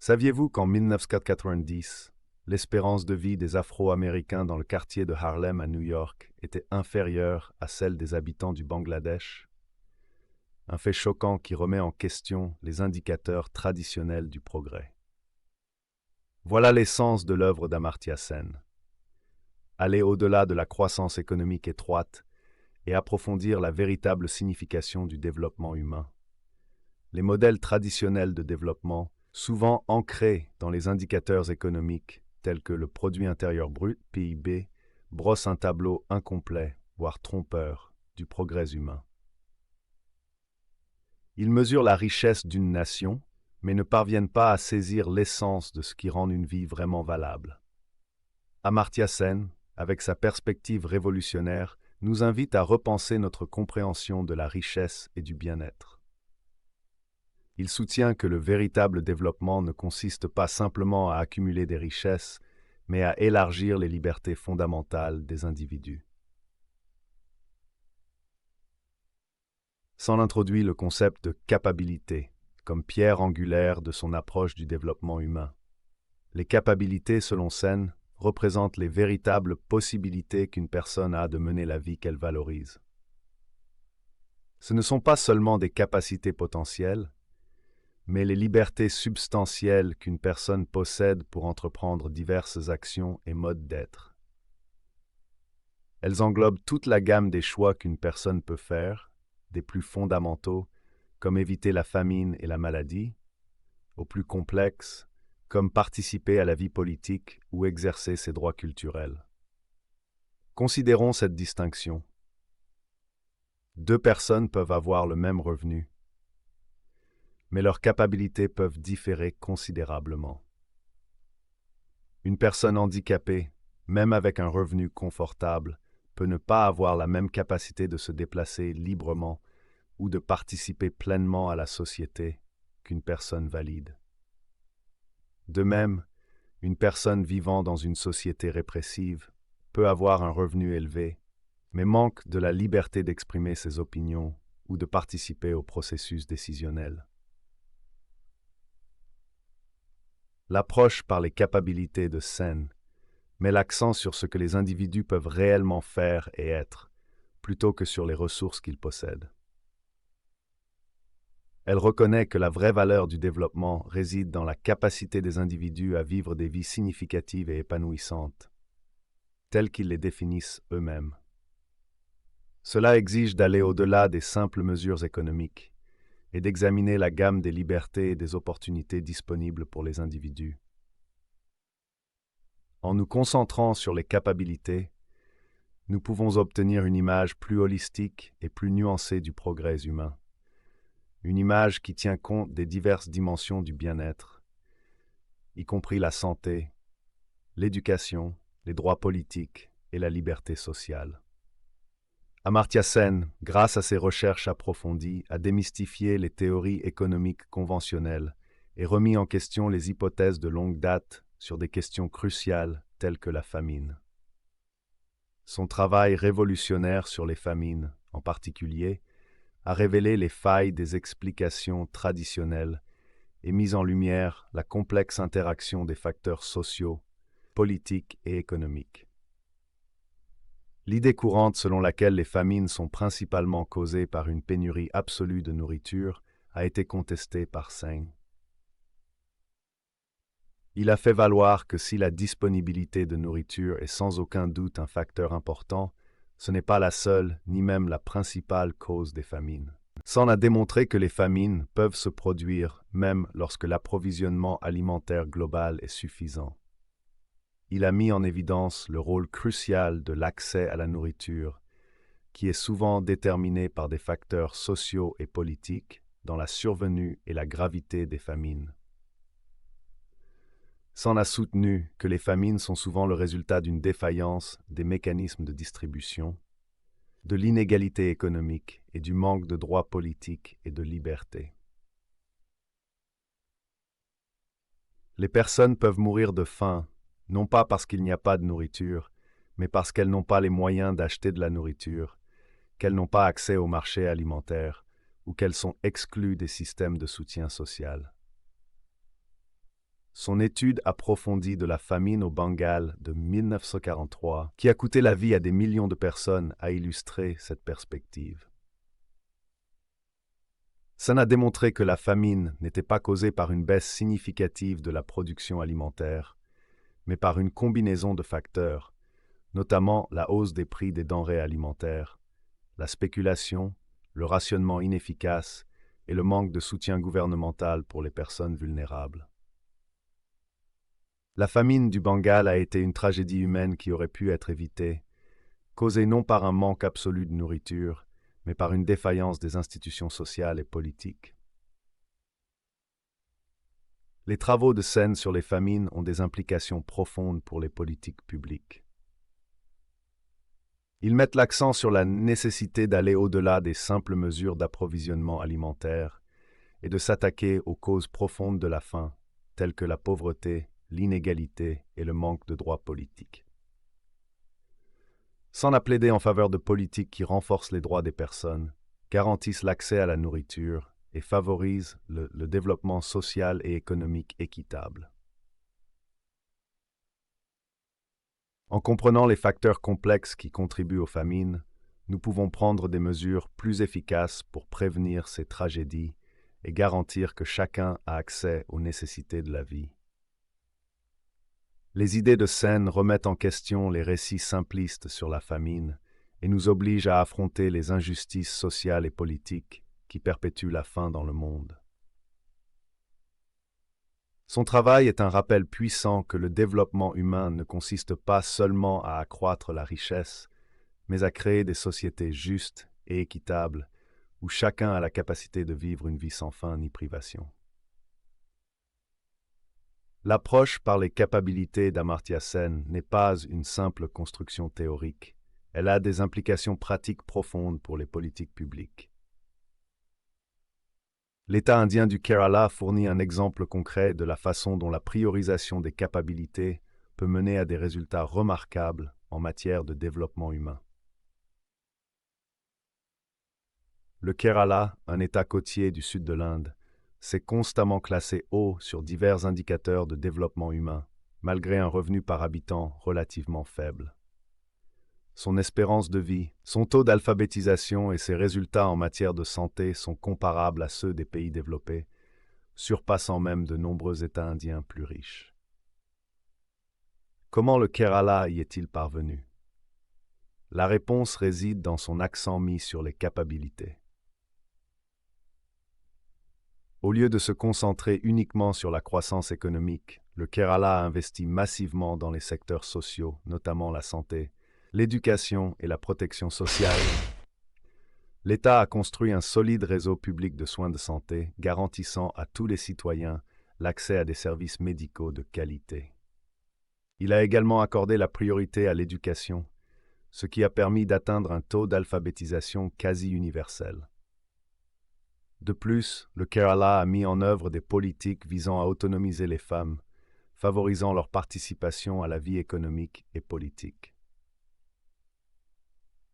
Saviez-vous qu'en 1990, l'espérance de vie des Afro-Américains dans le quartier de Harlem à New York était inférieure à celle des habitants du Bangladesh? Un fait choquant qui remet en question les indicateurs traditionnels du progrès. Voilà l'essence de l'œuvre d'Amartya Sen. Aller au-delà de la croissance économique étroite et approfondir la véritable signification du développement humain. Les modèles traditionnels de développement, souvent ancrés dans les indicateurs économiques tels que le produit intérieur brut, PIB, brossent un tableau incomplet, voire trompeur, du progrès humain. Ils mesurent la richesse d'une nation, mais ne parviennent pas à saisir l'essence de ce qui rend une vie vraiment valable. Amartya Sen, avec sa perspective révolutionnaire, nous invite à repenser notre compréhension de la richesse et du bien-être. Il soutient que le véritable développement ne consiste pas simplement à accumuler des richesses, mais à élargir les libertés fondamentales des individus. S'en introduit le concept de capacité, comme pierre angulaire de son approche du développement humain. Les capacités, selon Sen, représentent les véritables possibilités qu'une personne a de mener la vie qu'elle valorise. Ce ne sont pas seulement des capacités potentielles, mais les libertés substantielles qu'une personne possède pour entreprendre diverses actions et modes d'être. Elles englobent toute la gamme des choix qu'une personne peut faire, des plus fondamentaux, comme éviter la famine et la maladie, aux plus complexes, comme participer à la vie politique ou exercer ses droits culturels. Considérons cette distinction. Deux personnes peuvent avoir le même revenu, mais leurs capacités peuvent différer considérablement. Une personne handicapée, même avec un revenu confortable, peut ne pas avoir la même capacité de se déplacer librement ou de participer pleinement à la société qu'une personne valide. De même, une personne vivant dans une société répressive peut avoir un revenu élevé, mais manque de la liberté d'exprimer ses opinions ou de participer au processus décisionnel. L'approche par les capacités de Sen met l'accent sur ce que les individus peuvent réellement faire et être, plutôt que sur les ressources qu'ils possèdent. Elle reconnaît que la vraie valeur du développement réside dans la capacité des individus à vivre des vies significatives et épanouissantes, telles qu'ils les définissent eux-mêmes. Cela exige d'aller au-delà des simples mesures économiques et d'examiner la gamme des libertés et des opportunités disponibles pour les individus. En nous concentrant sur les capacités, nous pouvons obtenir une image plus holistique et plus nuancée du progrès humain. Une image qui tient compte des diverses dimensions du bien-être, y compris la santé, l'éducation, les droits politiques et la liberté sociale. Amartya Sen, grâce à ses recherches approfondies, a démystifié les théories économiques conventionnelles et remis en question les hypothèses de longue date sur des questions cruciales telles que la famine. Son travail révolutionnaire sur les famines, en particulier, a révélé les failles des explications traditionnelles et mis en lumière la complexe interaction des facteurs sociaux, politiques et économiques. L'idée courante selon laquelle les famines sont principalement causées par une pénurie absolue de nourriture a été contestée par Sen. Il a fait valoir que si la disponibilité de nourriture est sans aucun doute un facteur important, ce n'est pas la seule ni même la principale cause des famines. Sen a démontré que les famines peuvent se produire même lorsque l'approvisionnement alimentaire global est suffisant. Il a mis en évidence le rôle crucial de l'accès à la nourriture, qui est souvent déterminé par des facteurs sociaux et politiques dans la survenue et la gravité des famines. Sen a soutenu que les famines sont souvent le résultat d'une défaillance des mécanismes de distribution, de l'inégalité économique et du manque de droits politiques et de liberté. Les personnes peuvent mourir de faim, non pas parce qu'il n'y a pas de nourriture, mais parce qu'elles n'ont pas les moyens d'acheter de la nourriture, qu'elles n'ont pas accès au marché alimentaire ou qu'elles sont exclues des systèmes de soutien social. son étude approfondie de la famine au Bengale de 1943, qui a coûté la vie à des millions de personnes, a illustré cette perspective. Sen a démontré que la famine n'était pas causée par une baisse significative de la production alimentaire, mais par une combinaison de facteurs, notamment la hausse des prix des denrées alimentaires, la spéculation, le rationnement inefficace et le manque de soutien gouvernemental pour les personnes vulnérables. La famine du Bengale a été une tragédie humaine qui aurait pu être évitée, causée non par un manque absolu de nourriture, mais par une défaillance des institutions sociales et politiques. Les travaux de Sen sur les famines ont des implications profondes pour les politiques publiques. Ils mettent l'accent sur la nécessité d'aller au-delà des simples mesures d'approvisionnement alimentaire et de s'attaquer aux causes profondes de la faim, telles que la pauvreté, l'inégalité et le manque de droits politiques. Sen a plaidé en faveur de politiques qui renforcent les droits des personnes, garantissent l'accès à la nourriture et favorisent le développement social et économique équitable. En comprenant les facteurs complexes qui contribuent aux famines, nous pouvons prendre des mesures plus efficaces pour prévenir ces tragédies et garantir que chacun a accès aux nécessités de la vie. Les idées de Sen remettent en question les récits simplistes sur la famine et nous obligent à affronter les injustices sociales et politiques qui perpétuent la faim dans le monde. Son travail est un rappel puissant que le développement humain ne consiste pas seulement à accroître la richesse, mais à créer des sociétés justes et équitables où chacun a la capacité de vivre une vie sans faim ni privation. L'approche par les capacités d'Amartya Sen n'est pas une simple construction théorique. Elle a des implications pratiques profondes pour les politiques publiques. L'État indien du Kerala fournit un exemple concret de la façon dont la priorisation des capacités peut mener à des résultats remarquables en matière de développement humain. Le Kerala, un État côtier du sud de l'Inde, s'est constamment classé haut sur divers indicateurs de développement humain, malgré un revenu par habitant relativement faible. Son espérance de vie, son taux d'alphabétisation et ses résultats en matière de santé sont comparables à ceux des pays développés, surpassant même de nombreux États indiens plus riches. Comment le Kerala y est-il parvenu? La réponse réside dans son accent mis sur les capacités. Au lieu de se concentrer uniquement sur la croissance économique, le Kerala a investi massivement dans les secteurs sociaux, notamment la santé, l'éducation et la protection sociale. L'État a construit un solide réseau public de soins de santé, garantissant à tous les citoyens l'accès à des services médicaux de qualité. Il a également accordé la priorité à l'éducation, ce qui a permis d'atteindre un taux d'alphabétisation quasi universel. De plus, le Kerala a mis en œuvre des politiques visant à autonomiser les femmes, favorisant leur participation à la vie économique et politique.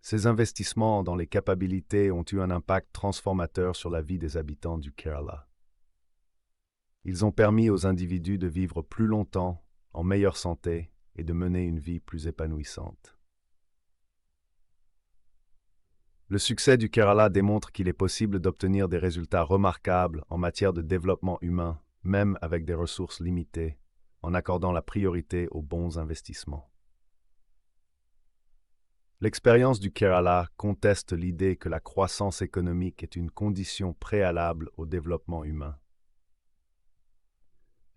Ces investissements dans les capacités ont eu un impact transformateur sur la vie des habitants du Kerala. Ils ont permis aux individus de vivre plus longtemps, en meilleure santé et de mener une vie plus épanouissante. Le succès du Kerala démontre qu'il est possible d'obtenir des résultats remarquables en matière de développement humain, même avec des ressources limitées, en accordant la priorité aux bons investissements. L'expérience du Kerala conteste l'idée que la croissance économique est une condition préalable au développement humain.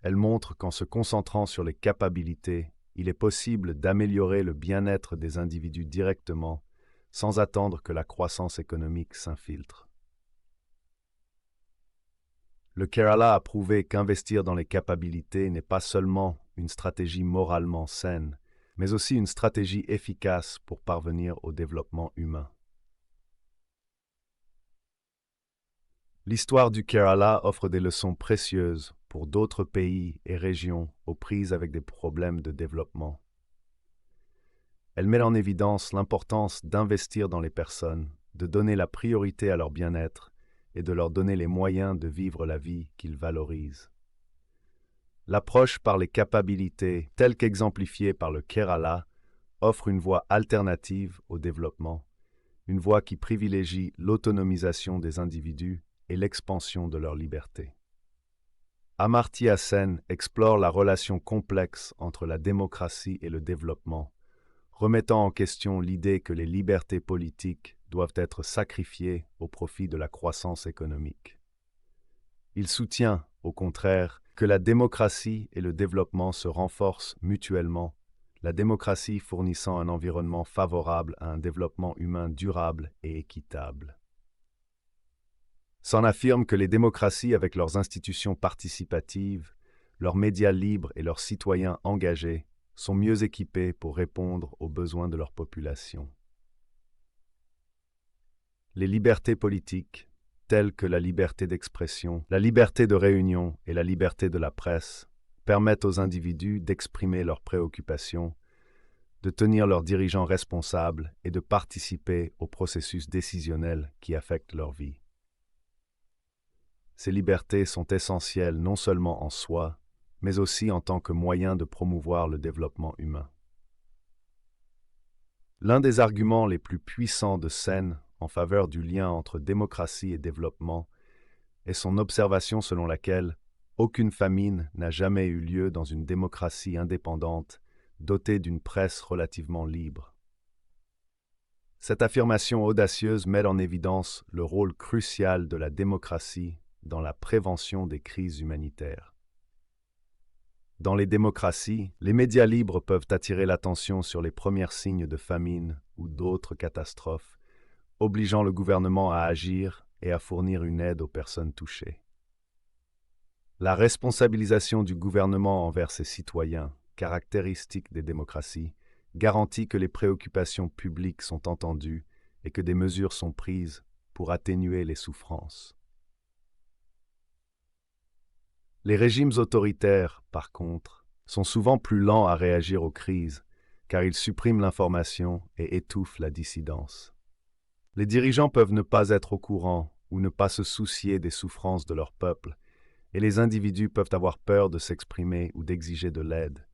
Elle montre qu'en se concentrant sur les capacités, il est possible d'améliorer le bien-être des individus directement, sans attendre que la croissance économique s'infiltre. Le Kerala a prouvé qu'investir dans les capacités n'est pas seulement une stratégie moralement saine, mais aussi une stratégie efficace pour parvenir au développement humain. L'histoire du Kerala offre des leçons précieuses pour d'autres pays et régions aux prises avec des problèmes de développement. Elle met en évidence l'importance d'investir dans les personnes, de donner la priorité à leur bien-être et de leur donner les moyens de vivre la vie qu'ils valorisent. L'approche par les capacités, telle qu'exemplifiée par le Kerala, offre une voie alternative au développement, une voie qui privilégie l'autonomisation des individus et l'expansion de leur liberté. Amartya Sen explore la relation complexe entre la démocratie et le développement, remettant en question l'idée que les libertés politiques doivent être sacrifiées au profit de la croissance économique. Il soutient, au contraire, que la démocratie et le développement se renforcent mutuellement, la démocratie fournissant un environnement favorable à un développement humain durable et équitable. S'en affirme que les démocraties, avec leurs institutions participatives, leurs médias libres et leurs citoyens engagés, sont mieux équipés pour répondre aux besoins de leur population. Les libertés politiques, telles que la liberté d'expression, la liberté de réunion et la liberté de la presse, permettent aux individus d'exprimer leurs préoccupations, de tenir leurs dirigeants responsables et de participer au processus décisionnel qui affecte leur vie. Ces libertés sont essentielles non seulement en soi, mais aussi en tant que moyen de promouvoir le développement humain. L'un des arguments les plus puissants de Sen en faveur du lien entre démocratie et développement est son observation selon laquelle aucune famine n'a jamais eu lieu dans une démocratie indépendante dotée d'une presse relativement libre. Cette affirmation audacieuse met en évidence le rôle crucial de la démocratie dans la prévention des crises humanitaires. Dans les démocraties, les médias libres peuvent attirer l'attention sur les premiers signes de famine ou d'autres catastrophes, obligeant le gouvernement à agir et à fournir une aide aux personnes touchées. La responsabilisation du gouvernement envers ses citoyens, caractéristique des démocraties, garantit que les préoccupations publiques sont entendues et que des mesures sont prises pour atténuer les souffrances. Les régimes autoritaires, par contre, sont souvent plus lents à réagir aux crises, car ils suppriment l'information et étouffent la dissidence. Les dirigeants peuvent ne pas être au courant ou ne pas se soucier des souffrances de leur peuple, et les individus peuvent avoir peur de s'exprimer ou d'exiger de l'aide.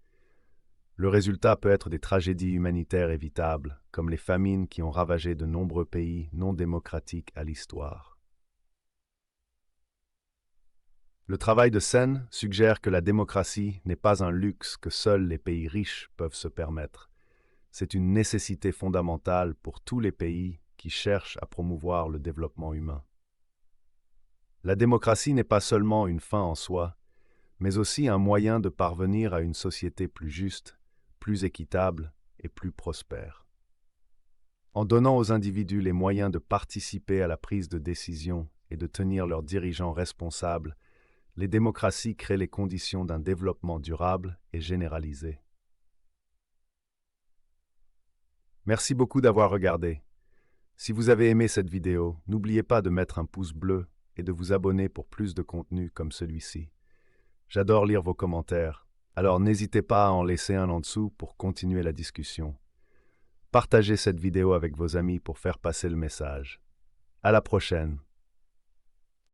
Le résultat peut être des tragédies humanitaires évitables, comme les famines qui ont ravagé de nombreux pays non démocratiques à l'histoire. Le travail de Sen suggère que la démocratie n'est pas un luxe que seuls les pays riches peuvent se permettre. C'est une nécessité fondamentale pour tous les pays qui cherchent à promouvoir le développement humain. La démocratie n'est pas seulement une fin en soi, mais aussi un moyen de parvenir à une société plus juste, plus équitable et plus prospère. En donnant aux individus les moyens de participer à la prise de décision et de tenir leurs dirigeants responsables, les démocraties créent les conditions d'un développement durable et généralisé. Merci beaucoup d'avoir regardé. Si vous avez aimé cette vidéo, n'oubliez pas de mettre un pouce bleu et de vous abonner pour plus de contenu comme celui-ci. J'adore lire vos commentaires, alors n'hésitez pas à en laisser un en dessous pour continuer la discussion. Partagez cette vidéo avec vos amis pour faire passer le message. À la prochaine.